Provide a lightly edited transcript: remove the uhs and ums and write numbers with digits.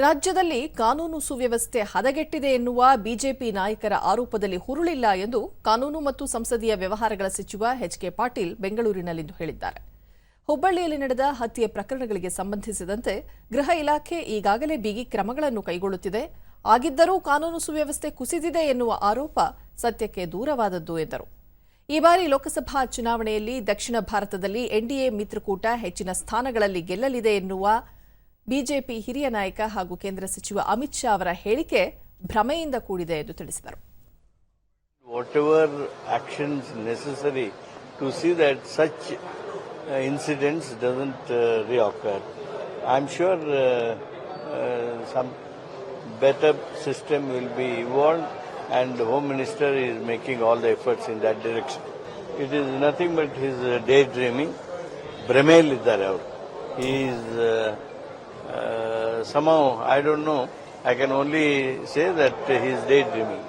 ರಾಜ್ಯದಲ್ಲಿ ಕಾನೂನು ಸುವ್ಯವಸ್ಥೆ ಹದಗೆಟ್ಟಿದೆ ಎನ್ನುವ ಬಿಜೆಪಿ ನಾಯಕರ ಆರೋಪದಲ್ಲಿ ಹುರುಳಿಲ್ಲ ಎಂದು ಕಾನೂನು ಮತ್ತು ಸಂಸದೀಯ ವ್ಯವಹಾರಗಳ ಸಚಿವ ಎಚ್.ಕೆ. ಪಾಟೀಲ್ ಬೆಂಗಳೂರಿನಲ್ಲಿಂದು ಹೇಳಿದ್ದಾರೆ. ಹುಬ್ಬಳ್ಳಿಯಲ್ಲಿ ನಡೆದ ಹತ್ಯೆ ಪ್ರಕರಣಗಳಿಗೆ ಸಂಬಂಧಿಸಿದಂತೆ ಗೃಹ ಇಲಾಖೆ ಈಗಾಗಲೇ ಬಿಗಿ ಕ್ರಮಗಳನ್ನು ಕೈಗೊಳ್ಳುತ್ತಿದೆ. ಆಗಿದ್ದರೂ ಕಾನೂನು ಸುವ್ಯವಸ್ಥೆ ಕುಸಿದಿದೆ ಎನ್ನುವ ಆರೋಪ ಸತ್ಯಕ್ಕೆ ದೂರವಾದದ್ದು ಎಂದರು. ಈ ಬಾರಿ ಲೋಕಸಭಾ ಚುನಾವಣೆಯಲ್ಲಿ ದಕ್ಷಿಣ ಭಾರತದಲ್ಲಿ ಎನ್ಡಿಎ ಮಿತ್ರಕೂಟ ಹೆಚ್ಚಿನ ಸ್ಥಾನಗಳಲ್ಲಿ ಗೆಲ್ಲಲಿದೆ ಎನ್ನುವ ಬಿಜೆಪಿ ಹಿರಿಯ ನಾಯಕ ಹಾಗೂ ಕೇಂದ್ರ ಸಚಿವ ಅಮಿತ್ ಶಾ ಅವರ ಹೇಳಿಕೆ ಭ್ರಮೆಯಿಂದ ಕೂಡಿದೆ ಎಂದು ತಿಳಿಸಿದರು. Whatever actions necessary to see that such incidents doesn't reoccur. I'm sure some better system will be evolved and the Home Minister is making all the efforts in that direction. It is nothing but his daydreaming. Brahmel iddare avaru. He is somehow, I don't know, I can only say that he is daydreaming.